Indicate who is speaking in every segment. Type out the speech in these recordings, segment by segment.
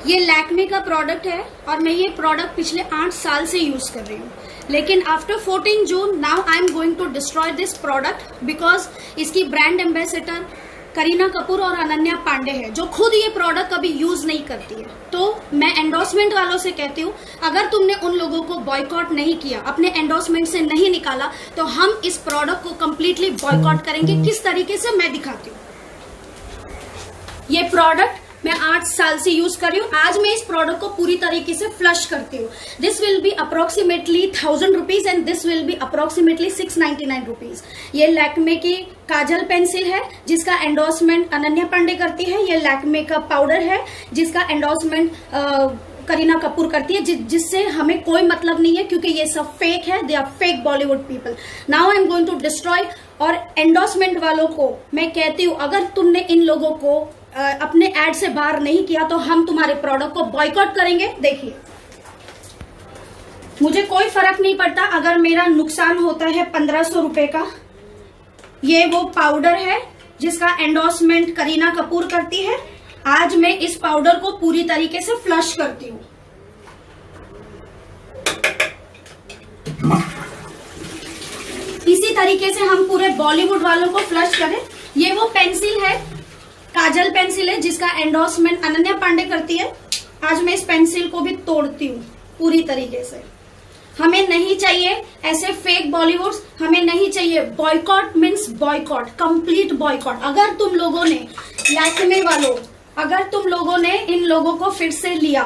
Speaker 1: ये लैक्मे का प्रोडक्ट है और मैं ये प्रोडक्ट पिछले 8 साल से यूज कर रही हूँ, लेकिन after 14 June now I am going to destroy this product because इसकी ब्रांड एम्बेसडर करीना कपूर और अनन्या पांडे है, जो खुद ये प्रोडक्ट कभी यूज नहीं करती है। तो मैं एंडोर्समेंट वालों से कहती हूँ, अगर तुमने उन लोगों को बॉयकॉट नहीं किया, अपने एंडोर्समेंट से नहीं निकाला, तो हम इस प्रोडक्ट को कंप्लीटली बॉयकॉट करेंगे। किस तरीके से, मैं दिखाती हूँ। ये प्रोडक्ट मैं 8 साल से यूज कर रही हूँ। आज मैं इस प्रोडक्ट को पूरी तरीके से फ्लश करती हूँ। This will be approximately 1000 rupees and this will be approximately 699 rupees. ये लैक्मे की काजल पेंसिल है जिसका एंडोर्समेंट अनन्या पांडे करती है। ये लैक्मे का पाउडर है जिसका एंडोर्समेंट करीना कपूर करती है, जिससे हमें कोई मतलब नहीं है, क्योंकि ये सब फेक है। They are fake Bollywood people. Now I am going to destroy. और एंडोर्समेंट वालों को मैं कहती हूँ, अगर तुमने इन लोगों को अपने एड से बाहर नहीं किया तो हम तुम्हारे प्रोडक्ट को बॉयकॉट करेंगे। देखिए, मुझे कोई फर्क नहीं पड़ता अगर मेरा नुकसान होता है 1500 रुपए का। ये वो पाउडर है जिसका एंडोर्समेंट करीना कपूर करती है। आज मैं इस पाउडर को पूरी तरीके से फ्लश करती हूँ। इसी तरीके से हम पूरे बॉलीवुड वालों को फ्लश करें। ये वो पेंसिल है, काजल पेंसिल है, जिसका एंडोर्समेंट अनन्या पांडे करती है। आज मैं इस पेंसिल को भी तोड़ती हूँ पूरी तरीके से। हमें नहीं चाहिए ऐसे फेक बॉलीवुड्स, हमें नहीं चाहिए। Boycott means boycott, complete boycott. अगर तुम लोगों ने, लैक्मे वालों, अगर तुम लोगों ने इन लोगों को फिर से लिया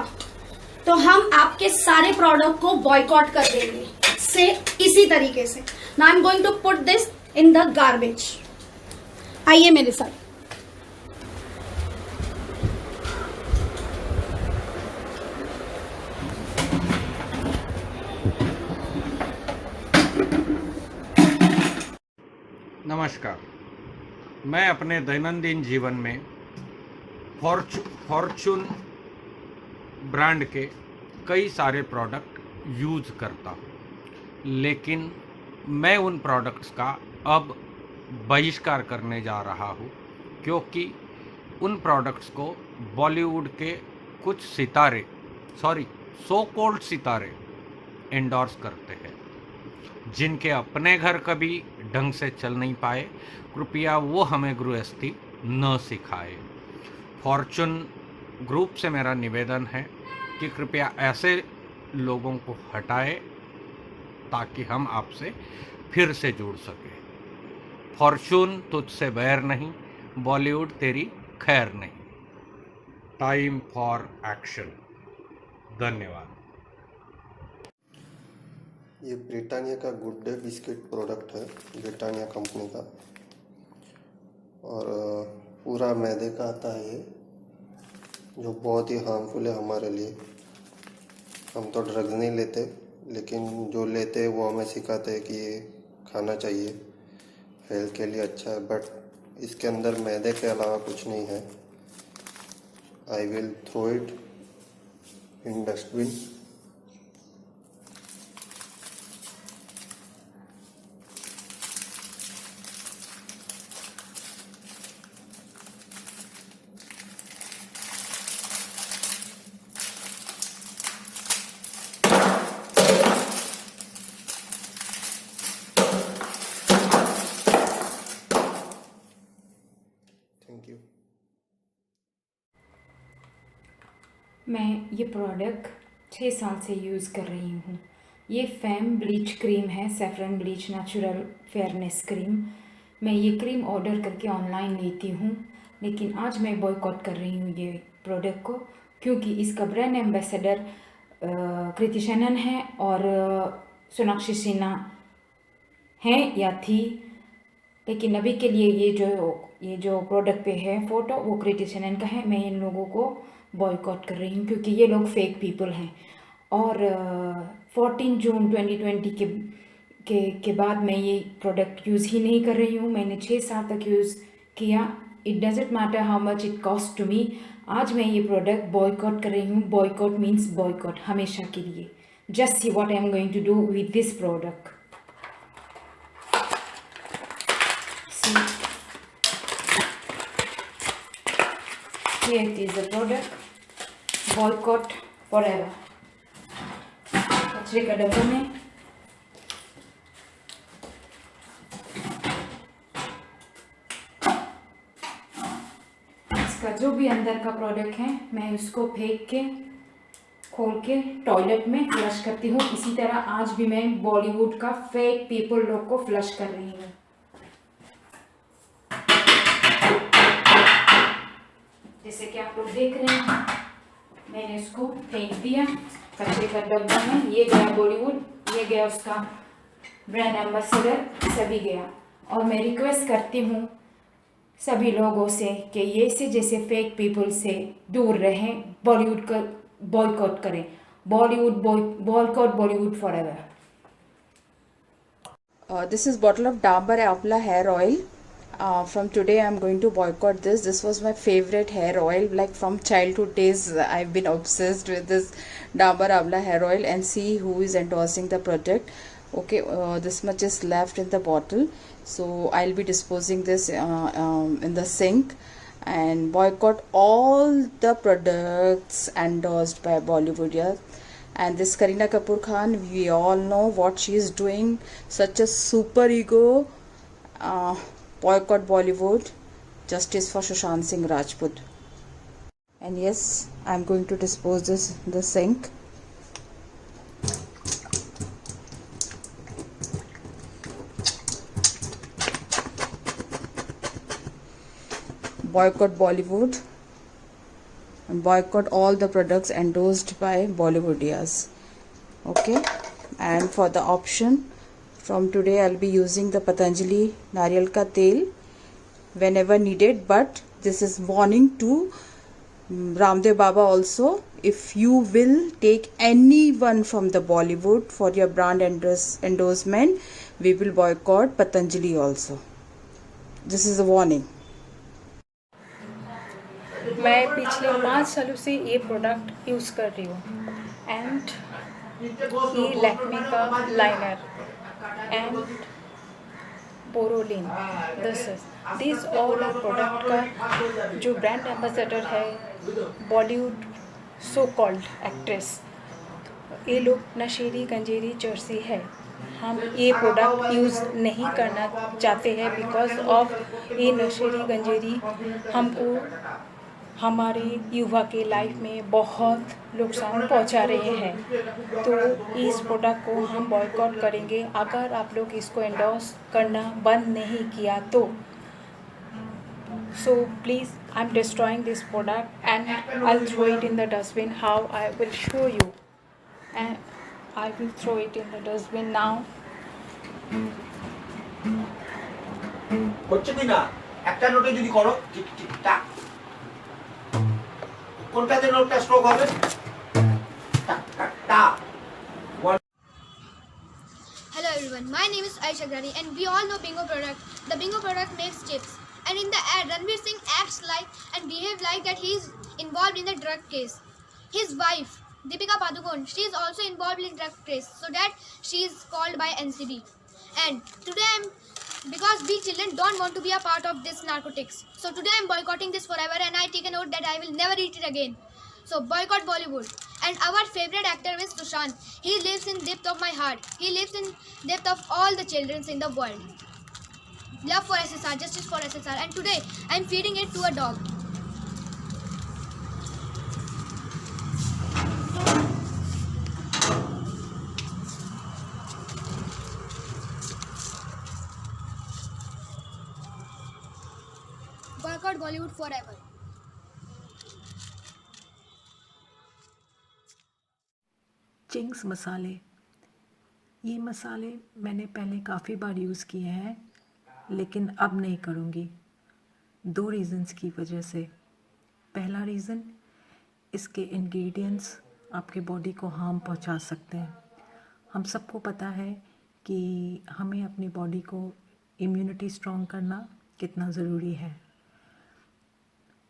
Speaker 1: तो हम आपके सारे प्रोडक्ट को बॉयकॉट कर देंगे से इसी तरीके से। Now I am going to put this in the garbage. आइए मेरे साथ।
Speaker 2: नमस्कार। मैं अपने दैनंदिन जीवन में फॉर्चून ब्रांड के कई सारे प्रोडक्ट यूज़ करता हूँ, लेकिन मैं उन प्रोडक्ट्स का अब बहिष्कार करने जा रहा हूँ, क्योंकि उन प्रोडक्ट्स को बॉलीवुड के कुछ सितारे, सो कॉल्ड सितारे एंडोर्स करते हैं, जिनके अपने घर कभी ढंग से चल नहीं पाए। कृपया वो हमें गृहस्थी न सिखाए। फॉर्चून ग्रुप से मेरा निवेदन है कि कृपया ऐसे लोगों को हटाए ताकि हम आपसे फिर से जुड़ सकें। फॉर्चून तुझसे बैर नहीं, बॉलीवुड तेरी खैर नहीं। Time for action. धन्यवाद।
Speaker 3: ये ब्रिटानिया का गुड डे बिस्किट प्रोडक्ट है, ब्रिटानिया कंपनी का, और पूरा मैदे का आता है ये, जो बहुत ही हार्मफुल है हमारे लिए। हम तो ड्रग्स नहीं लेते, लेकिन जो लेते हैं वो हमें सिखाते हैं कि ये खाना चाहिए, हेल्थ के लिए अच्छा है, बट इसके अंदर मैदे के अलावा कुछ नहीं है। I will throw it in dustbin. Thank you.
Speaker 4: मैं ये प्रोडक्ट 6 साल से यूज़ कर रही हूँ। ये फैम ब्लीच क्रीम है, saffron bleach natural fairness cream. मैं ये क्रीम ऑर्डर करके ऑनलाइन लेती हूँ, लेकिन आज मैं बॉयकॉट कर रही हूँ ये प्रोडक्ट को, क्योंकि इसका ब्रांड एम्बेसडर कृति सेनन है और सोनाक्षी सिन्हा है या थी। लेकिन अभी के लिए ये जो प्रोडक्ट पे है फोटो, वो कृति सेनन का है। मैं इन लोगों को बॉयकॉट कर रही हूँ क्योंकि ये लोग फेक पीपल हैं। और 14 जून 2020 के बाद मैं ये प्रोडक्ट यूज़ ही नहीं कर रही हूँ। मैंने 6 साल तक यूज़ किया। It doesn't matter how much it cost to me. आज मैं ये प्रोडक्ट बॉयकॉट कर रही हूँ। बॉयकॉट मीन्स बॉयकॉट, हमेशा के लिए। Just see what I am going to do with this product. Here is the product. Boycott forever. कचरे का डब्बे में इसका जो भी अंदर का प्रोडक्ट है मैं उसको फेंक के खोल के टॉयलेट में फ्लश करती हूँ। इसी तरह आज भी मैं बॉलीवुड का फेक पीपल लोग को फ्लश कर रही हूँ। जैसे कि आप लोग देख रहे हैं, मैंने उसको फेंक दिया कचरे का डब्बा में। ये गया बॉलीवुड, ये गया उसका ब्रांड एम्बेसडर, सभी गया। और मैं रिक्वेस्ट करती हूँ सभी लोगों से कि ये से जैसे फेक पीपल से दूर रहें, बॉलीवुड का बॉयकॉट करें। Boycott Bollywood forever.
Speaker 5: This is bottle of Dabur Amla hair oil. From today I'm going to boycott this. This was my favorite hair oil. Like from childhood days I've been obsessed with this Dabur Amla hair oil, and see who is endorsing the product. Okay, this much is left in the bottle, so I'll be disposing this in the sink, and boycott all the products endorsed by Bollywood. Yeah. And this Kareena Kapoor Khan, we all know what she is doing. Such a super ego. Boycott Bollywood. Justice for Sushant Singh Rajput. And yes, I'm going to dispose this in the sink. Boycott Bollywood. And boycott all the products endorsed by Bollywoodias. Okay, and for the option, from today I'll be using the Patanjali Nariyal ka Tel whenever needed, but this is warning to Ramdev Baba also. If you will take anyone from the Bollywood for your brand endorsement, we will boycott Patanjali also. This is a warning.
Speaker 6: मैं पिछले 5 सालों से ये product use कर रही हूँ, and ये लैक्मे का liner and Boroline, this all product का जो ब्रांड एम्बेसडर है बॉलीवुड सो कॉल्ड एक्ट्रेस, ये लोग नशेड़ी गंजेरी जर्सी है। हम ये प्रोडक्ट यूज़ नहीं करना चाहते हैं बिकॉज ऑफ ये नशेड़ी गंजेरी हमको हमारे युवा के लाइफ में बहुत नुकसान पहुंचा रहे हैं। तो इस प्रोडक्ट को हम बॉयकॉट करेंगे अगर आप लोग इसको एंडोर्स करना बंद नहीं किया तो। So please I am destroying this product and I will throw it in the dustbin. How I will show you, and I will throw it in the dustbin now.
Speaker 7: হচ্ছে কি না একটা নোটে যদি করো ঠিক ঠিক টাক কোনটাতে নোটটা স্ট্রোক হবে টাক টাক টাক।
Speaker 8: Hello everyone, my name is Aisha Grani and we all know Bingo product. The Bingo product makes chips, and in the ad Ranveer Singh acts like and behave like that he is involved in the drug case. His wife Deepika Padukone, she is also involved in drug case, so that she is called by NCB. And today because we children don't want to be a part of this narcotics, so today I'm boycotting this forever, and I take a note that I will never eat it again. So boycott Bollywood. And our favorite actor is Sushant. He lives in depth of my heart. He lives in depth of all the children in the world. Love for SSR, justice for SSR, and today I'm feeding it to a dog. Boycott Bollywood forever.
Speaker 9: Ching's मसाले, ये मसाले मैंने पहले काफ़ी बार use किए हैं, लेकिन अब नहीं करूँगी 2 रीज़न्स की वजह से। पहला रीज़न, इसके इंग्रेडिएंट्स आपके बॉडी को हार्म पहुंचा सकते हैं। हम सबको पता है कि हमें अपनी बॉडी को इम्यूनिटी स्ट्रॉन्ग करना कितना ज़रूरी है।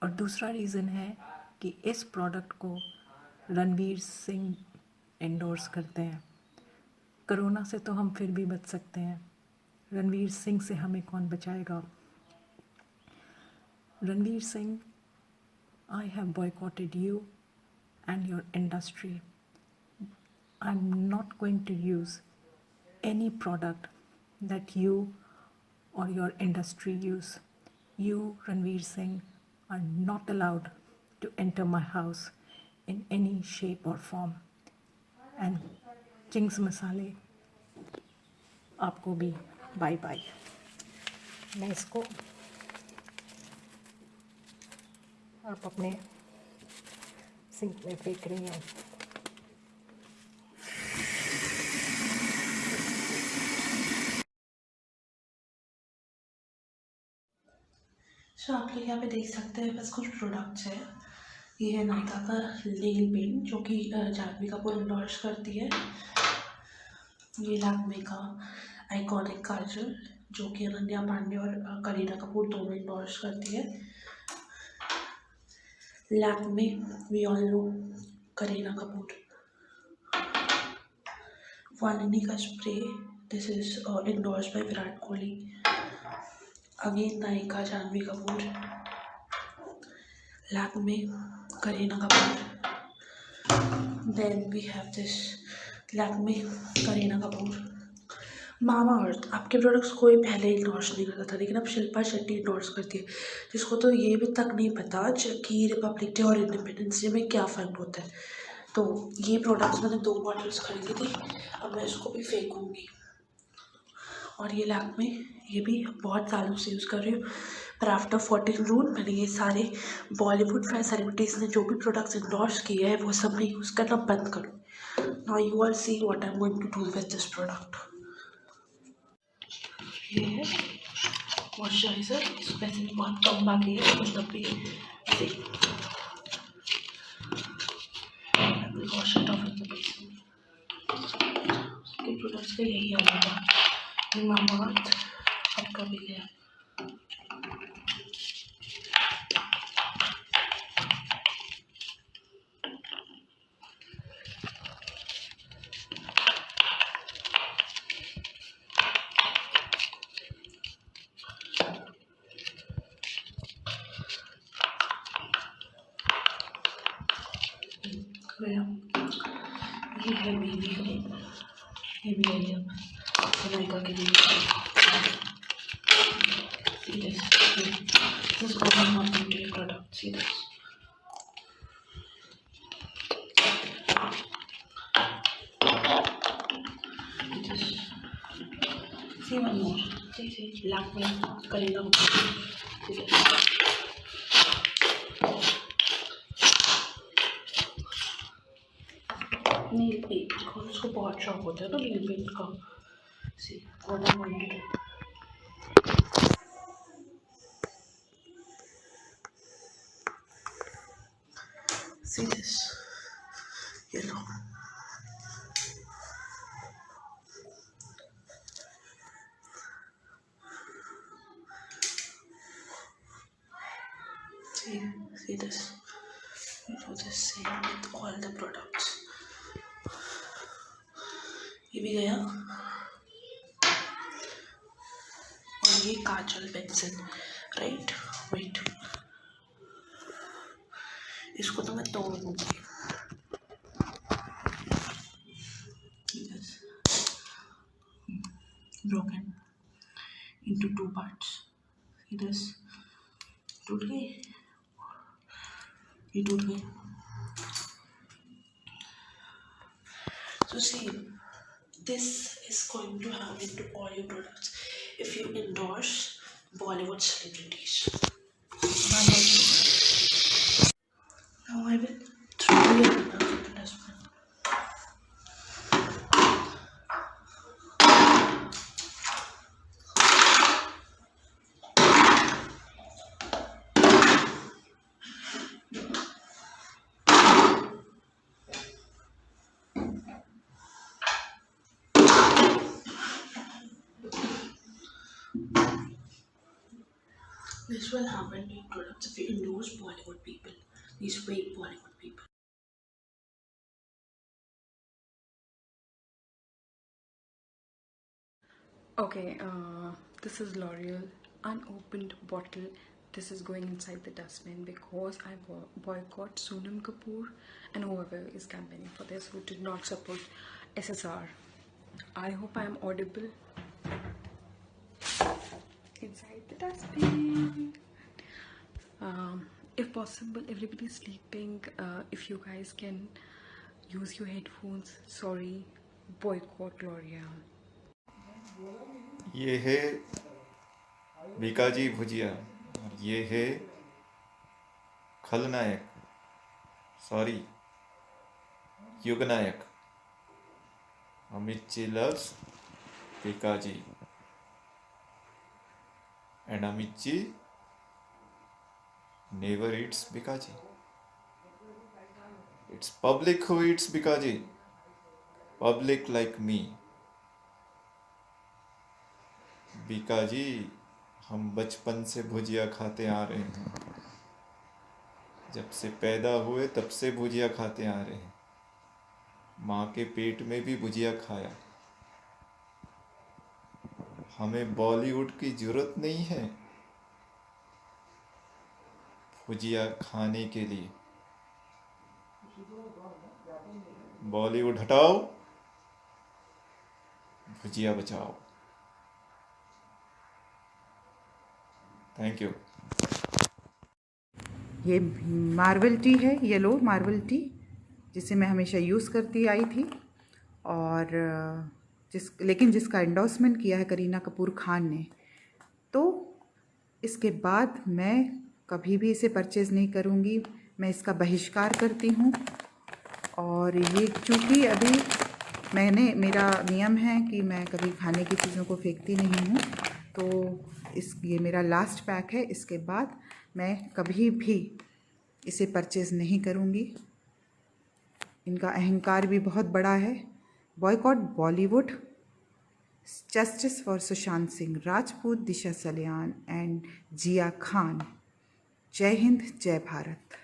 Speaker 9: और दूसरा रीज़न है कि इस प्रोडक्ट को रणवीर सिंह एंडोर्स करते हैं। कोरोना से तो हम फिर भी बच सकते हैं, रणवीर सिंह से हमें कौन बचाएगा। Ranveer Singh, I have boycotted you and your industry. I'm not going to use any product that you or your industry use. You, Ranveer Singh, are not allowed to enter my house in any shape or form. And Ching's मसाले आपको भी bye bye. मैं इसको आप अपने sink में फेंक रही हूँ।
Speaker 10: सो आप लोग यहाँ पे देख सकते हैं बस कुछ प्रोडक्ट्स हैं। ये है नायका का नेल पेंट जो कि जानवी कपूर इंडोर्स करती है। ये लैक्मे का आइकॉनिक काजल जो कि अनन्या पांडे और करीना कपूर दोनों इंडोर्स करती है। Lakme we all know Kareena Kapoor. वालिनी का spray, this is endorse by Virat Kohli. Again Nykaa Janhvi Kapoor, Lakme Kareena Kapoor. Then we have this Lakme Kareena Kapoor. Mamaearth, आपके प्रोडक्ट्स कोई पहले इंडोर्स नहीं करता था लेकिन अब शिल्पा शेट्टी इंडोर्स करती है, जिसको तो ये भी तक नहीं पता कि रिपब्लिक डे और इंडिपेंडेंस डे में क्या फ़र्क होता है। तो ये प्रोडक्ट्स मैंने 2 बॉटल्स खरीदी थी, अब मैं इसको भी फेंकूँगी। और ये लैक्मे, ये भी बहुत सालों से यूज़ कर रही हूँ, पर आफ्टर 14 जून मैंने ये सारे बॉलीवुड सेलिब्रिटीज़ ने जो भी प्रोडक्ट्स इंडोर्स किए हैं वो सब मैं यूज़ करना बंद करूँ। Now you are see what I am going to do with this product. ये है मॉइस्चराइज़र, इसको वैसे भी बहुत कम बाकी है मतलब भी से wash it of in the basin. सबके प्रोडक्ट्स का यही हाल होगा। मामा अर्थ आपका भी गया। ये है बेबी क्रीम, ये भी है नायका के लिए। See this is common on beauty product. See this. See one more. See Lakme Kareena Kapoor. See this. Nail paint, because उसको बहुत शौक होता है ना नील पेंट का। See what I want to do. See this, you know. See this. You do the same with all the products. ये भी गया। और ये काजल पेंसिल, राइट, वेट, इसको तो मैं तोड़ूंगी। Broken into 2 parts. See this, टूट गई, ये टूट गई। So see, this is going to happen to all your products if you endorse Bollywood celebrities. Now I will throw your products into the dustbin. This will happen to your products if you endorse Bollywood people, these fake Bollywood people.
Speaker 5: Okay, this is L'Oreal unopened bottle
Speaker 10: this is going inside the dustbin because I boycott Sonam Kapoor and whoever is campaigning for this who did not support SSR. I hope I am audible. Inside the dustbin. If possible, everybody is sleeping. If you guys can use your headphones. Sorry, boycott L'Oreal.
Speaker 11: ये है बीकाजी भुजिया और ये है खलनायक, sorry युगनायक. Amici loves Bikaji and Amici never eats Bikaji. It's public who eats Bikaji. Public like me. Bikaji हम बचपन से भुजिया खाते आ रहे हैं. जब से पैदा हुए तब से भुजिया खाते आ रहे हैं. माँ के पेट में भी भुजिया खाया. हमें बॉलीवुड की जरूरत नहीं है भुजिया खाने के लिए. बॉलीवुड हटाओ, भुजिया बचाओ. Thank you.
Speaker 5: ये मार्वल टी है, येलो मार्वल टी, जिसे मैं हमेशा यूज़ करती आई थी और लेकिन जिसका एंडोर्समेंट किया है करीना कपूर खान ने. तो इसके बाद मैं कभी भी इसे परचेज़ नहीं करूँगी. मैं इसका बहिष्कार करती हूँ. और ये चूँकि अभी मेरा नियम है कि मैं कभी खाने की चीज़ों को फेंकती नहीं हूँ, तो ये मेरा लास्ट पैक है. इसके बाद मैं कभी भी इसे परचेज़ नहीं करूँगी. इनका अहंकार भी बहुत बड़ा है. Boycott Bollywood. Justice for Sushant Singh Rajput, Disha Salian and Jiah Khan. जय हिंद, जय भारत.